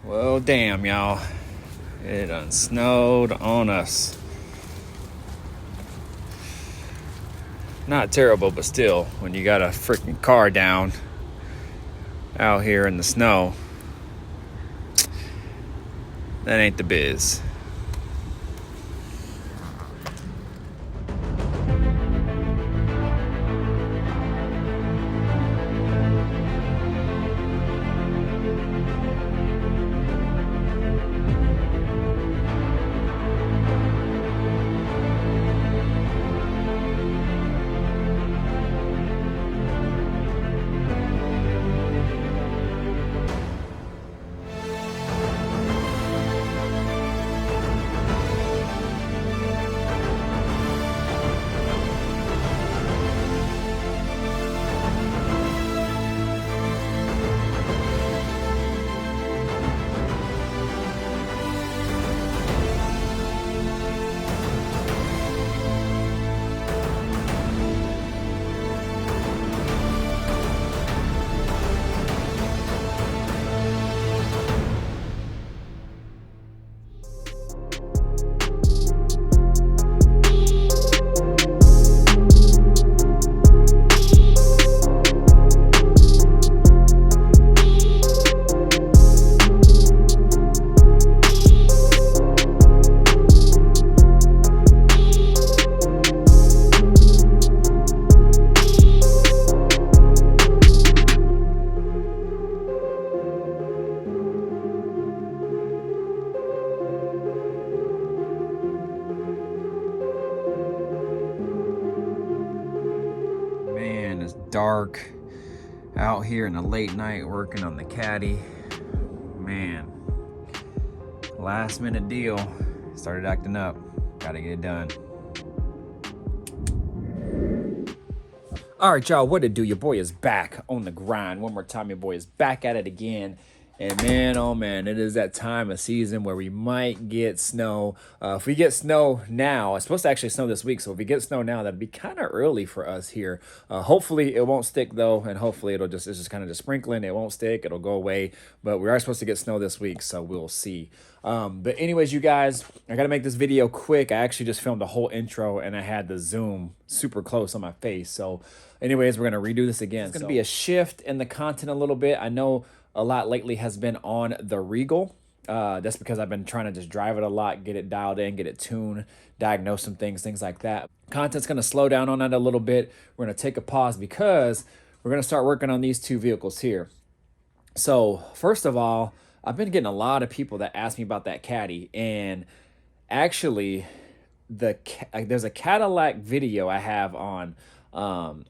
Well, damn, y'all. It done snowed on us. Not terrible, but still, when you got a freaking car down out here in the snow, that ain't the biz. Man, it's dark out here in the late night working on the Caddy. Man, last minute deal. Started acting up. Gotta get it done. All right, y'all, what it do? Your boy is back on the grind. One more time, your boy is back at it again. And man, oh man, it is that time of season where we might get snow. If we get snow now, it's supposed to actually snow this week. So if we get snow now, that'd be kind of early for us here. Hopefully it won't stick though. And hopefully it's just kind of just sprinkling. It won't stick. It'll go away. But we are supposed to get snow this week. So we'll see. But anyways, you guys, I got to make this video quick. I actually just filmed a whole intro and I had the zoom super close on my face. So anyways, we're going to redo this again. It's going to be a shift in the content a little bit. I know a lot lately has been on the Regal. That's because I've been trying to just drive it a lot, get it dialed in, get it tuned, diagnose some things like that. Content's going to slow down on that a little bit. We're going to take a pause because we're going to start working on these two vehicles here. So first of all, I've been getting a lot of people that ask me about that Caddy, and actually there's a Cadillac video I have on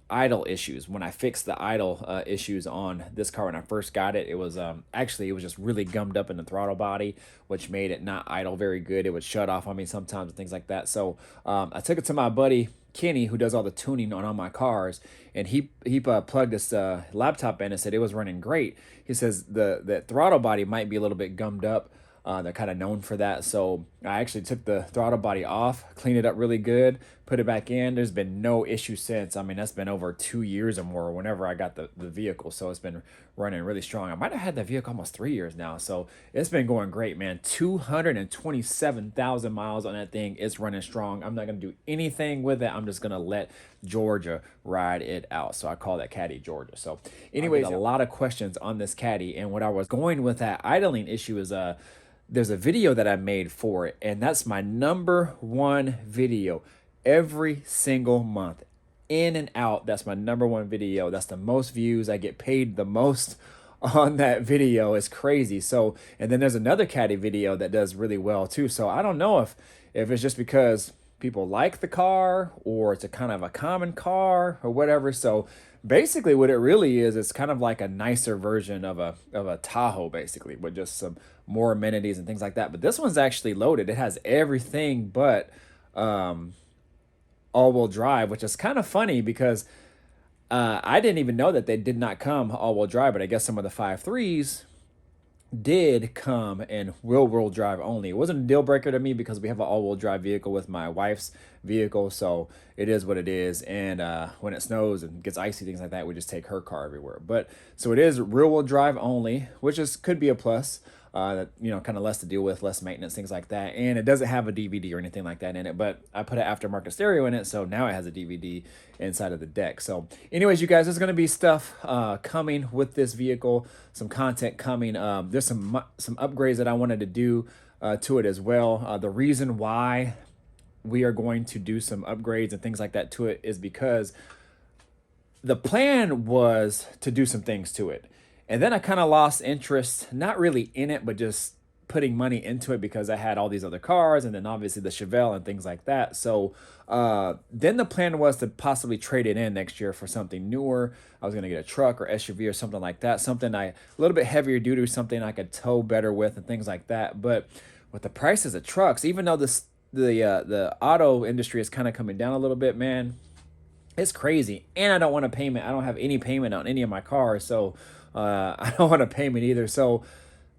idle issues. When I fixed the idle issues on this car when I first got it, it was actually it was just really gummed up in the throttle body, which made it not idle very good. It would shut off on me sometimes and things like that. So I took it to my buddy Kenny, who does all the tuning on all my cars, and he plugged this laptop in and said it was running great. He says the throttle body might be a little bit gummed up. They're kind of known for that. So I actually took the throttle body off, cleaned it up really good, put it back in. There's been no issue since. I mean, that's been over 2 years or more whenever I got the vehicle. So it's been running really strong. I might have had the vehicle almost 3 years now. So it's been going great, man. 227,000 miles on that thing. It's running strong. I'm not going to do anything with it. I'm just going to let Georgia ride it out. So I call that Caddy Georgia. So anyways, a lot of questions on this Caddy. And what I was going with that idling issue is there's a video that I made for it, and that's my #1 video every single month. In and out, that's my #1 video. That's the most views. I get paid the most on that video. It's crazy. So, and then there's another Caddy video that does really well too. So I don't know if it's just because people like the car or it's a kind of a common car or whatever. So basically what it really is, it's kind of like a nicer version of a Tahoe, basically, with just some more amenities and things like that. But this one's actually loaded. It has everything but all-wheel drive, which is kind of funny because I didn't even know that they did not come all-wheel drive, but I guess some of the 5.3s did come in wheel drive only. It wasn't a deal breaker to me because we have an all-wheel drive vehicle with my wife's vehicle, so it is what it is. And when it snows and gets icy, things like that, we just take her car everywhere. But so it is rear-wheel drive only, which is could be a plus. You know, kind of less to deal with, less maintenance, things like that. And it doesn't have a DVD or anything like that in it, but I put an aftermarket stereo in it, so now it has a DVD inside of the deck. So anyways, you guys, there's going to be stuff coming with this vehicle, some content coming. There's some upgrades that I wanted to do to it as well. The reason why we are going to do some upgrades and things like that to it is because the plan was to do some things to it. And then I kind of lost interest, not really in it, but just putting money into it because I had all these other cars and then obviously the Chevelle and things like that. So then the plan was to possibly trade it in next year for something newer. I was going to get a truck or SUV or something like that, something a little bit heavier duty, something I could tow better with and things like that. But with the prices of trucks, even though the auto industry is kind of coming down a little bit, man, it's crazy. And I don't want a payment. I don't have any payment on any of my cars, so I don't want a payment either. So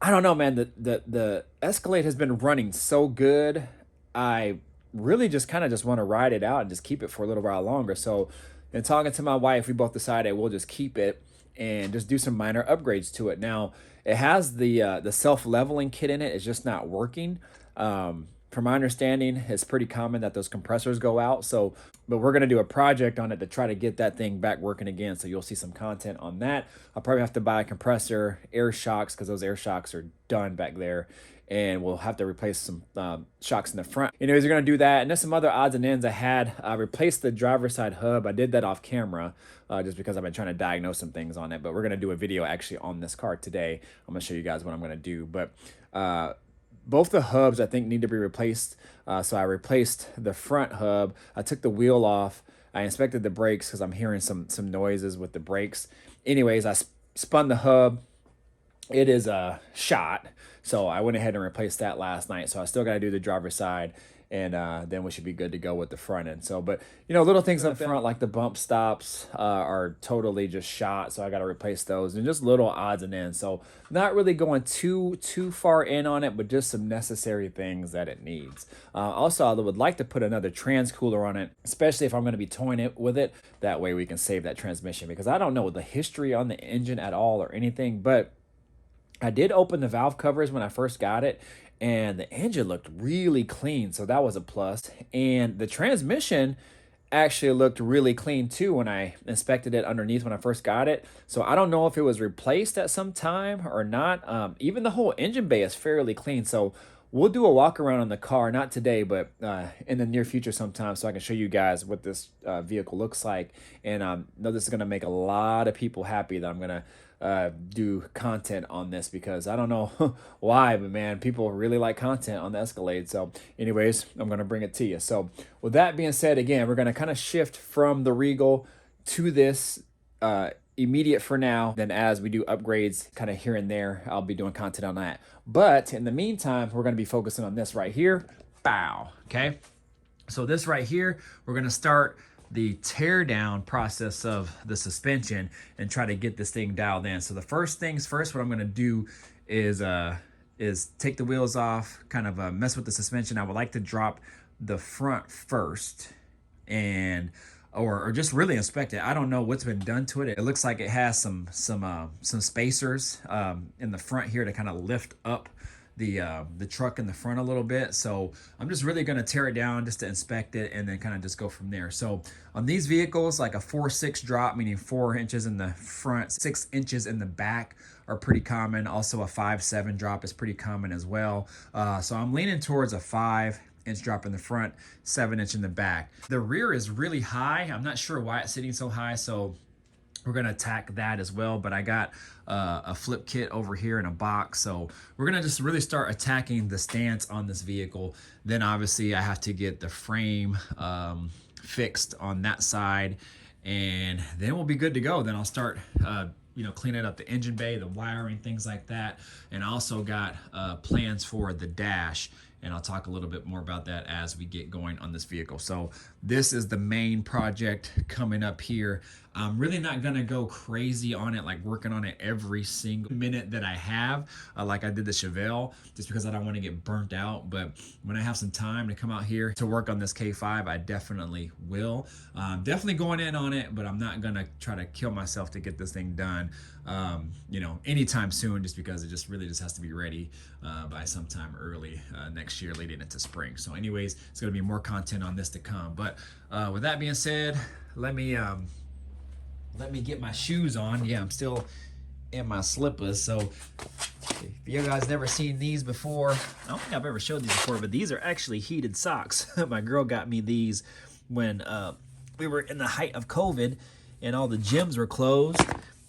I don't know, man. The Escalade has been running so good. I really just kind of just want to ride it out and just keep it for a little while longer. So in talking to my wife, we both decided we'll just keep it and just do some minor upgrades to it. Now it has the self-leveling kit in it. It's just not working. From my understanding, it's pretty common that those compressors go out. So, but we're going to do a project on it to try to get that thing back working again. So you'll see some content on that. I'll probably have to buy a compressor, air shocks, because those air shocks are done back there. And we'll have to replace some shocks in the front. Anyways, we're going to do that. And there's some other odds and ends I had. I replaced the driver's side hub. I did that off camera just because I've been trying to diagnose some things on it. But we're going to do a video actually on this car today. I'm going to show you guys what I'm going to do. But both the hubs, I think, need to be replaced. So I replaced the front hub. I took the wheel off. I inspected the brakes because I'm hearing some noises with the brakes. Anyways, I spun the hub. It is a shot. So I went ahead and replaced that last night. So I still got to do the driver's side. And then we should be good to go with the front end. So, but, you know, little things up front like the bump stops are totally just shot. So I got to replace those and just little odds and ends. So not really going too far in on it, but just some necessary things that it needs. Also, I would like to put another trans cooler on it, especially if I'm going to be towing it with it. That way we can save that transmission because I don't know the history on the engine at all or anything, but I did open the valve covers when I first got it. And the engine looked really clean, so that was a plus. And the transmission actually looked really clean too when I inspected it underneath when I first got it. So I don't know if it was replaced at some time or not. Even the whole engine bay is fairly clean. So we'll do a walk around on the car, not today, but in the near future sometime so I can show you guys what this vehicle looks like. And I know this is going to make a lot of people happy that I'm going to do content on this because I don't know why, but man, people really like content on the Escalade. So anyways, I'm going to bring it to you. So with that being said, again, we're going to kind of shift from the Regal to this immediate for now. Then as we do upgrades kind of here and there, I'll be doing content on that. But in the meantime, we're going to be focusing on this right here. Bow. Okay. So this right here, we're going to start the tear down process of the suspension and try to get this thing dialed in. So the first things first, what I'm going to do is take the wheels off, kind of mess with the suspension. I would like to drop the front first and or just really inspect it. I don't know what's been done to it. It looks like it has some spacers in the front here to kind of lift up the truck in the front a little bit. So I'm just really going to tear it down just to inspect it and then kind of just go from there. So on these vehicles, like a 4-6 drop, meaning 4 inches in the front, 6 inches in the back are pretty common. Also a 5-7 drop is pretty common as well. So I'm leaning towards a 5-inch drop in the front, 7-inch in the back. The rear is really high. I'm not sure why it's sitting so high. So we're going to attack that as well, but I got a flip kit over here in a box. So we're going to just really start attacking the stance on this vehicle. Then obviously I have to get the frame fixed on that side, and then we'll be good to go. Then I'll start cleaning up the engine bay, the wiring, things like that. And I also got plans for the dash and I'll talk a little bit more about that as we get going on this vehicle. So this is the main project coming up here. I'm really not gonna go crazy on it, like working on it every single minute that I have, like I did the Chevelle, just because I don't want to get burnt out. But when I have some time to come out here to work on this K5, I definitely will. Definitely going in on it, but I'm not gonna try to kill myself to get this thing done, you know, anytime soon, just because it just really just has to be ready by sometime early next year, leading into spring. So anyways, it's gonna be more content on this to come. But with that being said, let me get my shoes on. Yeah, I'm still in my slippers. So if you guys never seen these before, I don't think I've ever showed these before, but these are actually heated socks. My girl got me these when we were in the height of COVID and all the gyms were closed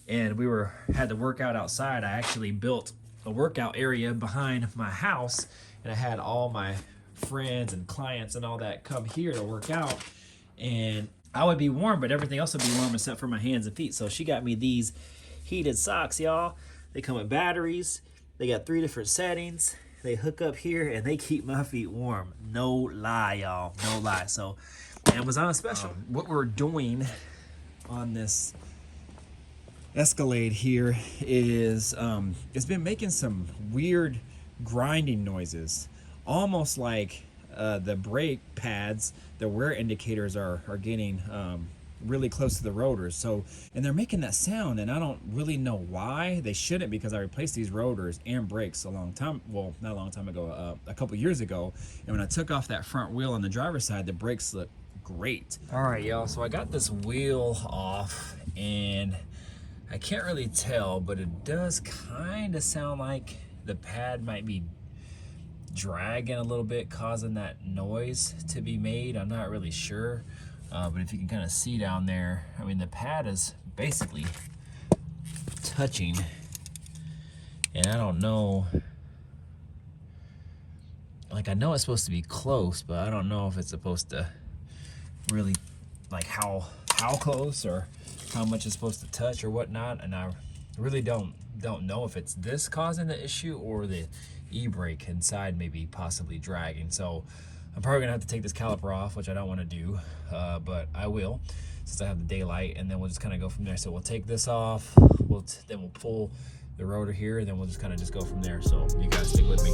and we had to work out outside. I actually built a workout area behind my house, and I had all my friends and clients and all that come here to work out, and I would be warm, but everything else would be warm except for my hands and feet. So she got me these heated socks, y'all. They come with batteries. They got 3 different settings. They hook up here and they keep my feet warm. No lie, y'all. No lie. So Amazon special. What we're doing on this Escalade here is it's been making some weird grinding noises, almost like the brake pads, the wear indicators are getting really close to the rotors. So, and they're making that sound, and I don't really know why. They shouldn't, because I replaced these rotors and brakes a long time, well, not a long time ago, a couple years ago. And when I took off that front wheel on the driver's side, the brakes look great. All right, y'all, so I got this wheel off, and I can't really tell, but it does kind of sound like the pad might be dragging a little bit, causing that noise to be made. I'm not really sure, but if you can kind of see down there, I mean, the pad is basically touching, and I don't know, like, I know it's supposed to be close, but I don't know if it's supposed to really, like, how close or how much it's supposed to touch or whatnot. And I really don't know if it's this causing the issue or the e-brake inside maybe possibly dragging. So I'm probably gonna have to take this caliper off, which I don't want to do, but I will, since I have the daylight, and then we'll just kind of go from there. So we'll take this off, then we'll pull the rotor here, and then we'll just kind of go from there. So you guys stick with me.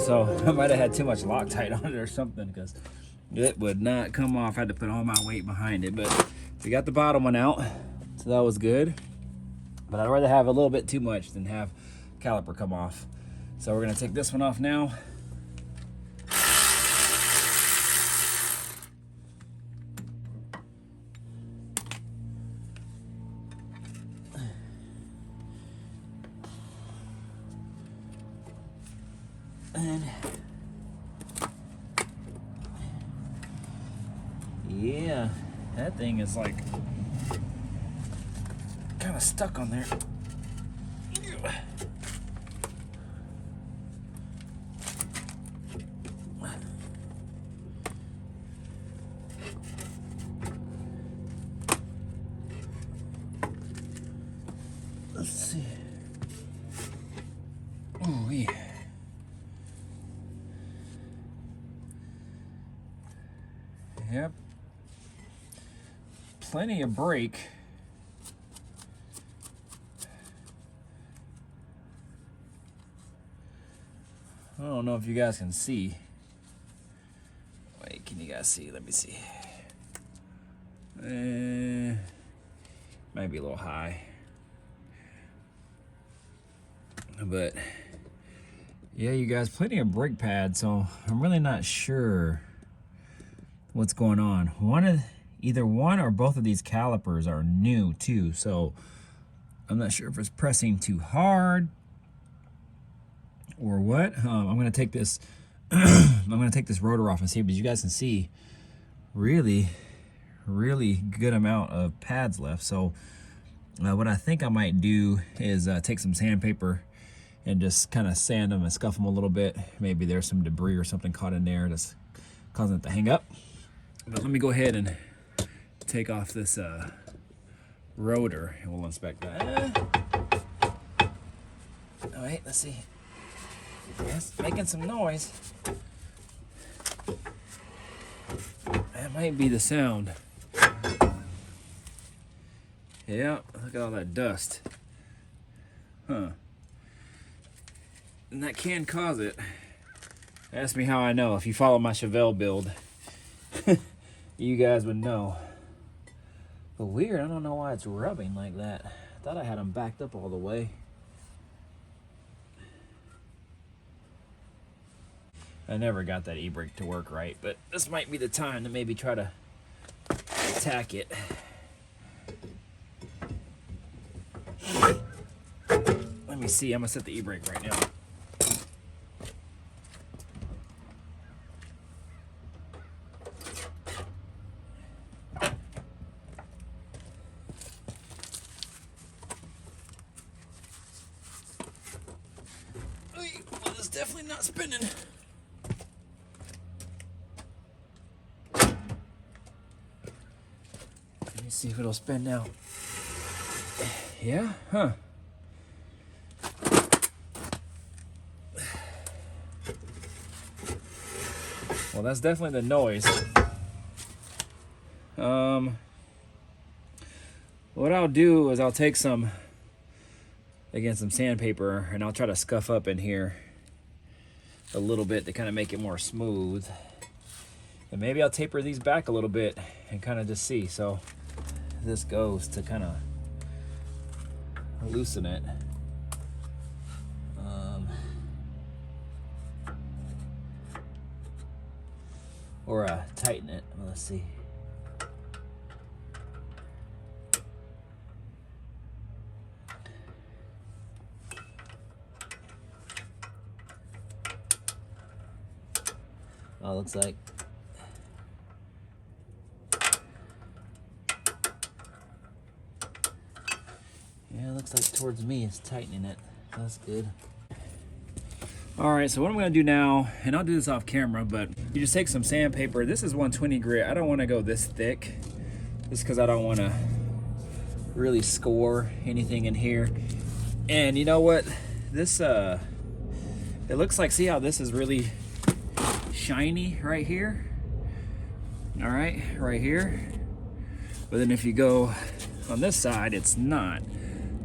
So I might have had too much Loctite on it or something, because it would not come off. I had to put all my weight behind it, but we got the bottom one out, so that was good. But I'd rather have a little bit too much than have caliper come off. So we're gonna take this one off now. And yeah, that thing is like kind of stuck on there. Let's see. Oh, yeah. Yep. Plenty of brake. I don't know if you guys can see. Wait, can you guys see? Let me see. Might be a little high. But yeah, you guys, plenty of brake pads, so I'm really not sure what's going on. either one or both of these calipers are new too, so I'm not sure if it's pressing too hard or what. I'm gonna take this I'm gonna take this rotor off and see, but you guys can see really good amount of pads left. So what I think I might do is take some sandpaper and just kind of sand them and scuff them a little bit. Maybe there's some debris or something caught in there that's causing it to hang up. But let me go ahead and take off this rotor and we'll inspect that. All right, let's see. Yes, making some noise. That might be the sound. Yeah, look at all that dust. Huh. And that can cause it. Ask me how I know. If you follow my Chevelle build, you guys would know. But weird, I don't know why it's rubbing like that. I thought I had them backed up all the way. I never got that e-brake to work right, but this might be the time to maybe try to attack it. Let me see, I'm gonna set the e-brake right now. Well, it's definitely not spinning. Let me see if it'll spin now. Yeah, huh. Well, that's definitely the noise. What I'll do is I'll take some sandpaper and I'll try to scuff up in here a little bit to kind of make it more smooth. And maybe I'll taper these back a little bit and kind of just see. So this goes to kind of loosen it. Or tighten it. Let's see. Oh, looks like looks like towards me it's tightening it. That's good. All right, so what I'm gonna do now, and I'll do this off camera, but you just take some sandpaper. This is 120 grit. I don't wanna go this thick, just because I don't wanna really score anything in here. And you know what? This, it looks like, see how this is really shiny right here? All right, right here. But then if you go on this side, it's not.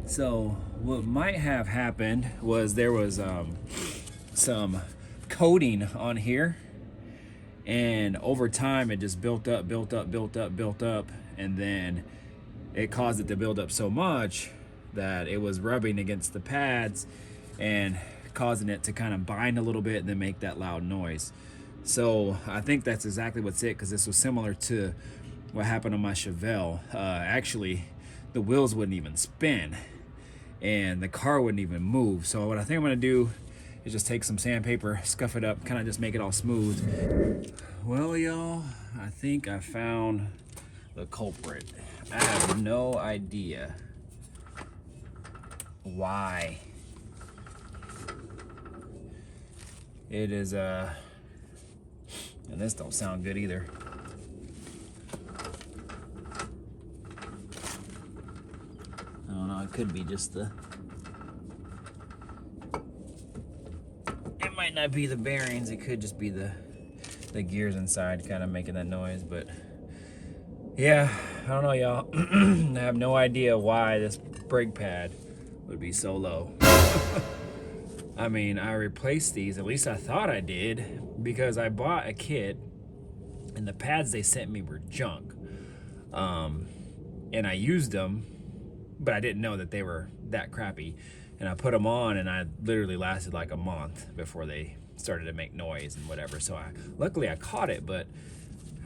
So what might have happened was there was some coating on here, and over time it just built up, and then it caused it to build up so much that it was rubbing against the pads and causing it to kind of bind a little bit and then make that loud noise. So I think that's exactly what's it, because this was similar to what happened on my Chevelle. Actually, the wheels wouldn't even spin and the car wouldn't even move. So what I think I'm gonna do is just take some sandpaper, scuff it up, kind of just make it all smooth. Well, y'all, I think I found the culprit. I have no idea why it is, and this don't sound good either. I don't know, it could be just it might not be the bearings, it could just be the gears inside kind of making that noise. But yeah, I don't know, y'all. I have no idea why this brake pad would be so low. I mean, I replaced these, at least I thought I did, because I bought a kit and the pads they sent me were junk. And I used them, but I didn't know that they were that crappy. And I put them on and I literally lasted like a month before they started to make noise and whatever. So luckily I caught it, but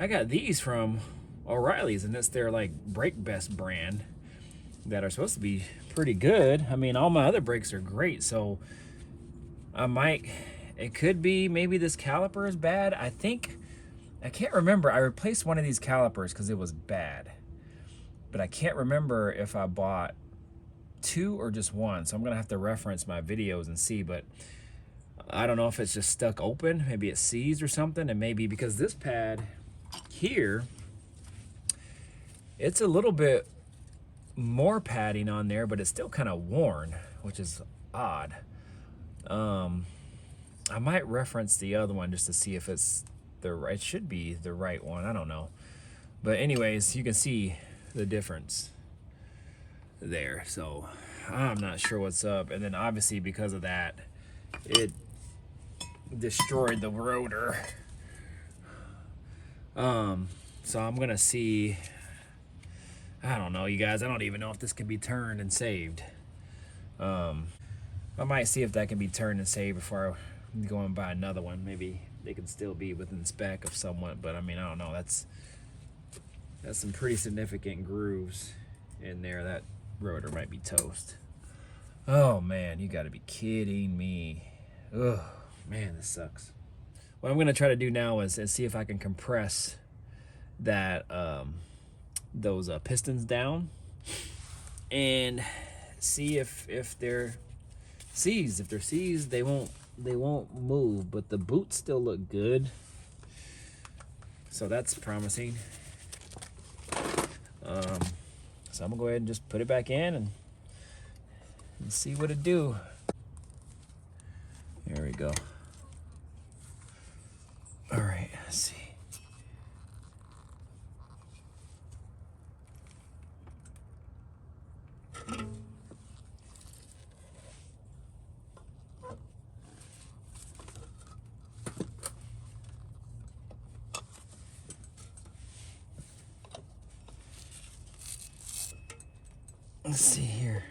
I got these from O'Reilly's, and it's their like brake best brand that are supposed to be pretty good. I mean, all my other brakes are great, so I might, it could be maybe this caliper is bad. I can't remember. I replaced one of these calipers because it was bad, but I can't remember if I bought two or just one, so I'm gonna have to reference my videos and see. But I don't know if it's just stuck open, maybe it's seized or something, and maybe because this pad here, it's a little bit more padding on there, but it's still kind of worn, which is odd. I might reference the other one just to see if it's the right, it should be the right one, I don't know. But anyways, you can see the difference there, so I'm not sure what's up. And then obviously because of that, it destroyed the rotor. So I'm gonna see, I don't know, you guys, I don't even know if this can be turned and saved. I might see if that can be turned and saved before I go and buy another one. Maybe they can still be within spec of somewhat, but I mean, I don't know, that's some pretty significant grooves in there. That rotor might be toast. Oh man, you gotta be kidding me. Oh man, this sucks. What I'm gonna try to do now is see if I can compress that those pistons down and see if they're seized. If they're seized, they won't move, but the boots still look good, so that's promising. So I'm gonna go ahead and just put it back in and see what it do. There we go. All right, let's see. Let's see here.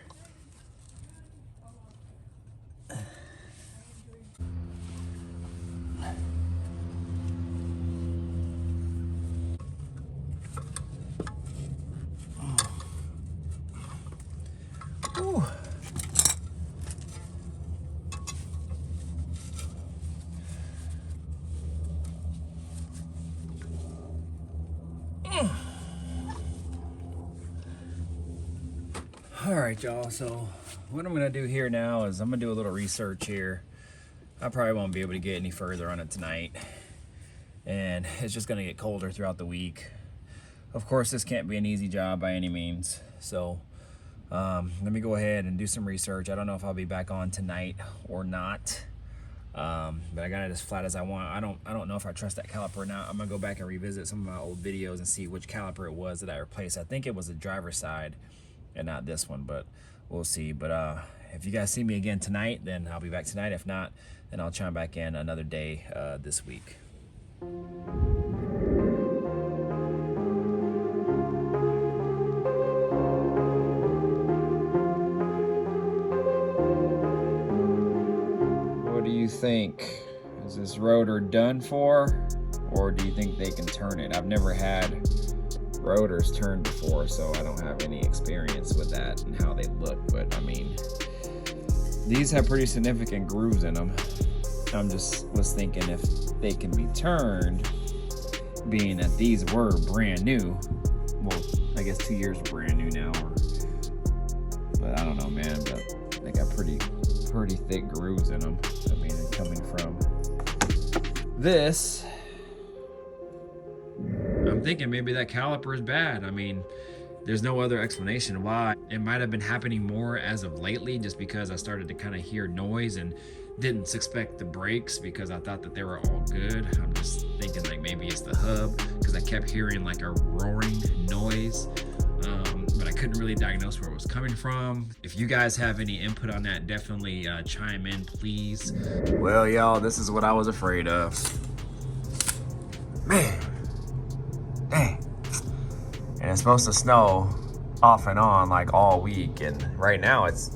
Ooh. All right, y'all, so what I'm gonna do here now is I'm gonna do a little research here. I probably won't be able to get any further on it tonight, and it's just gonna get colder throughout the week. Of course, this can't be an easy job by any means, so let me go ahead and do some research. I don't know if I'll be back on tonight or not, but I got it as flat as I want. I don't know if I trust that caliper or not. I'm gonna go back and revisit some of my old videos and see which caliper it was that I replaced. I think it was the driver's side and not this one, but we'll see. But if you guys see me again tonight, then I'll be back tonight. If not, then I'll chime back in another day this week. What do you think? Is this rotor done for, or do you think they can turn it? I've never had rotors turned before, so I don't have any experience with that and how they look, but I mean, these have pretty significant grooves in them. I'm just was thinking if they can be turned, being that these were brand new. Well, I guess 2 years are brand new now, but I don't know, man, but they got pretty thick grooves in them. I mean, coming from this, I'm thinking maybe that caliper is bad. I mean, there's no other explanation why. It might have been happening more as of lately, just because I started to kind of hear noise and didn't suspect the brakes because I thought that they were all good. I'm just thinking like maybe it's the hub, because I kept hearing like a roaring noise, but I couldn't really diagnose where it was coming from. If you guys have any input on that, definitely chime in, please. Well, y'all, this is what I was afraid of. Man. Dang. And it's supposed to snow off and on like all week, and right now it's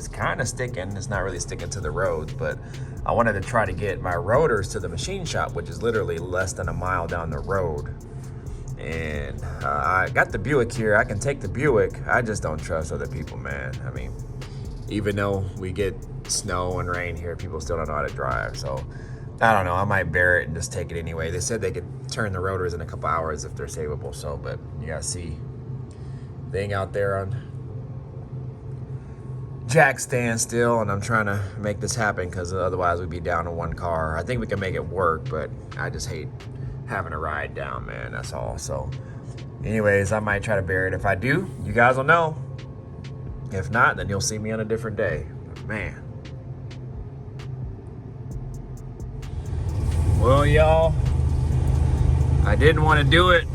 kind of sticking. It's not really sticking to the roads, but I wanted to try to get my rotors to the machine shop, which is literally less than a mile down the road, And I got the Buick here. I can take the Buick. I just don't trust other people, man. I mean, even though we get snow and rain here, people still don't know how to drive. So I don't know. I might bear it and just take it anyway. They said they could turn the rotors in a couple hours if they're savable. So, but you gotta see thing out there on jack stand still, and I'm trying to make this happen because otherwise we'd be down to one car. I think we can make it work, but I just hate having a ride down, man. That's all. So anyways, I might try to bear it. If I do, you guys will know. If not, then you'll see me on a different day. But man, well, y'all, I didn't want to do it,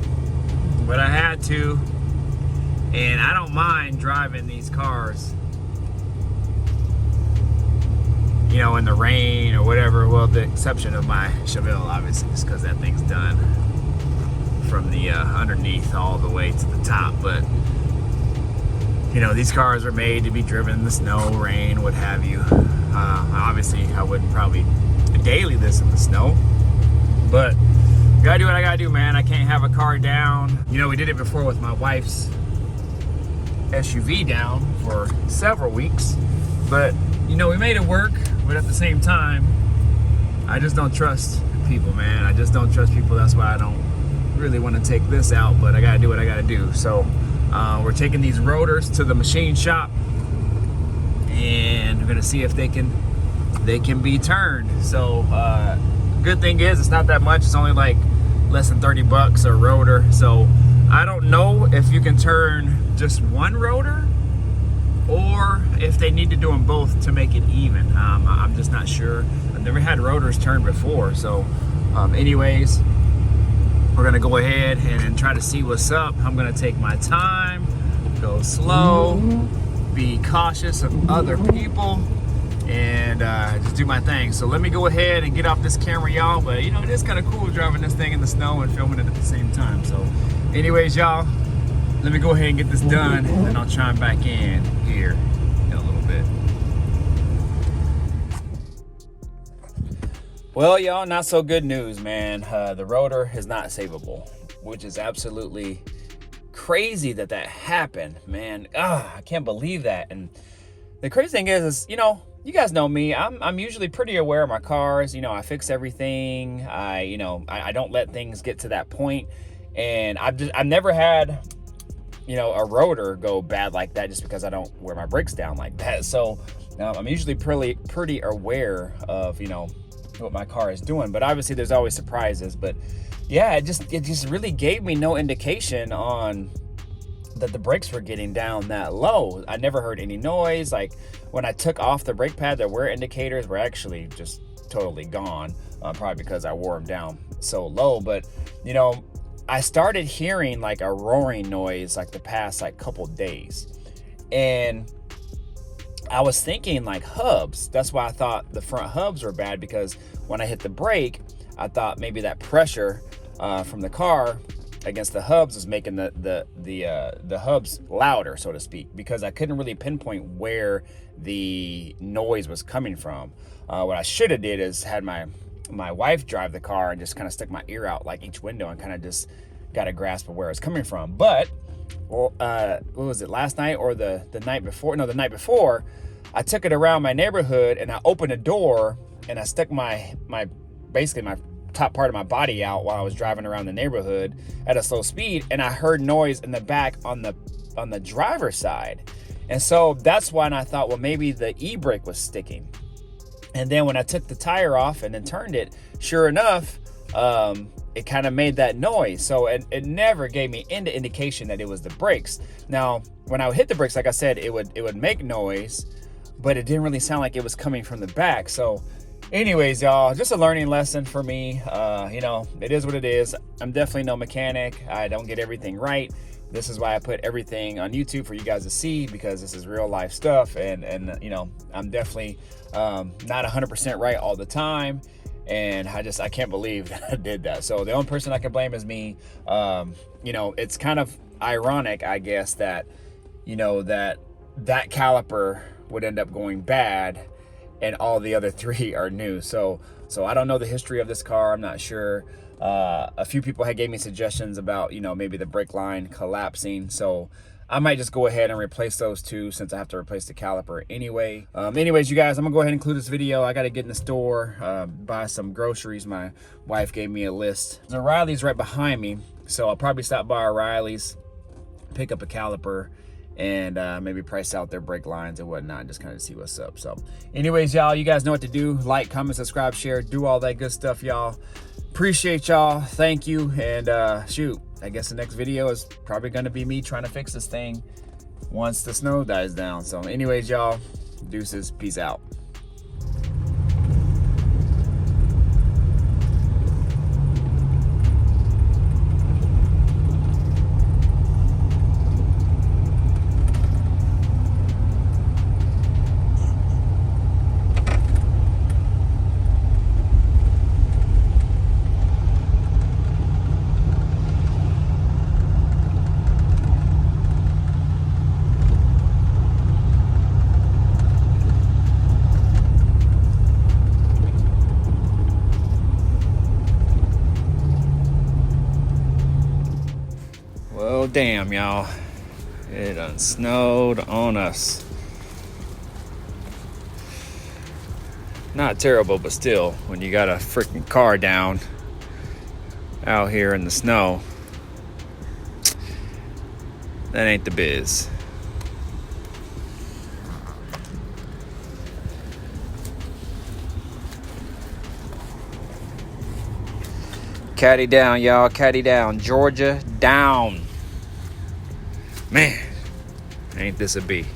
but I had to. And I don't mind driving these cars, you know, in the rain or whatever. Well, the exception of my Chevelle, obviously, just because that thing's done from the underneath all the way to the top. But you know, these cars are made to be driven in the snow, rain, what have you. Obviously, I wouldn't probably daily this in the snow, but gotta do what I gotta do, man. I can't have a car down. You know, we did it before with my wife's SUV down for several weeks, but you know, we made it work. But at the same time, I just don't trust people, man. I just don't trust people. That's why I don't really want to take this out, but I gotta do what I gotta do. So we're taking these rotors to the machine shop, and we're gonna see if they can be turned. So good thing is it's not that much. It's only like less than 30 bucks a rotor. So I don't know if you can turn just one rotor or if they need to do them both to make it even. I'm just not sure. I've never had rotors turned before. So anyways, we're gonna go ahead and try to see what's up. I'm gonna take my time, go slow, be cautious of other people, and just do my thing. So let me go ahead and get off this camera, y'all. But you know, it is kind of cool driving this thing in the snow and filming it at the same time. So anyways, y'all, let me go ahead and get this done, and then I'll chime back in here in a little bit. Well, y'all, not so good news, man. The rotor is not savable, which is absolutely crazy that happened, man. I can't believe that. And the crazy thing is, you know, you guys know me. I'm usually pretty aware of my cars. You know, I fix everything. I don't let things get to that point. And I've never had, you know, a rotor go bad like that just because I don't wear my brakes down like that. So I'm usually pretty aware of, you know, what my car is doing. But obviously there's always surprises. But yeah, it just really gave me no indication on that the brakes were getting down that low. I never heard any noise. Like when I took off the brake pad, the wear indicators were actually just totally gone, probably because I wore them down so low. But you know, I started hearing like a roaring noise like the past like couple days, and I was thinking like hubs. That's why I thought the front hubs were bad, because when I hit the brake, I thought maybe that pressure from the car against the hubs was making the hubs louder, so to speak, because I couldn't really pinpoint where the noise was coming from. What I should have did is had my wife drive the car and just kind of stuck my ear out like each window and kind of just got a grasp of where it's coming from. But what was it, last night or the night before? No, the night before, I took it around my neighborhood and I opened a door and I stuck my top part of my body out while I was driving around the neighborhood at a slow speed, and I heard noise in the back on the driver's side. And so that's why I thought, well, maybe the e-brake was sticking. And then when I took the tire off and then turned it, sure enough, it kind of made that noise. So it never gave me any indication that it was the brakes. Now, when I would hit the brakes, like I said, it would make noise, but it didn't really sound like it was coming from the back. So anyways, y'all, just a learning lesson for me. You know, it is what it is. I'm definitely no mechanic. I don't get everything right. This is why I put everything on YouTube for you guys to see, because this is real life stuff. And you know, I'm definitely not 100% right all the time. And I can't believe that I did that. So the only person I can blame is me. You know, it's kind of ironic, I guess, that, you know, that caliper would end up going bad and all the other three are new. So I don't know the history of this car. I'm not sure. A few people had gave me suggestions about, you know, maybe the brake line collapsing. So I might just go ahead and replace those two since I have to replace the caliper anyway. Anyways, you guys, I'm gonna go ahead and include this video. I gotta get in the store, buy some groceries. My wife gave me a list. The O'Reilly's right behind me, so I'll probably stop by O'Reilly's, pick up a caliper, and maybe price out their brake lines and whatnot, and just kind of see what's up. So anyways, y'all, you guys know what to do. Like, comment, subscribe, share, do all that good stuff, y'all. Appreciate y'all. Thank you. And shoot, I guess the next video is probably gonna be me trying to fix this thing once the snow dies down. So anyways, y'all, deuces, peace out. Well, damn, y'all. It done snowed on us. Not terrible, but still, when you got a freaking car down out here in the snow, that ain't the biz. Caddy down, y'all. Caddy down. Georgia down. Man, ain't this a bee?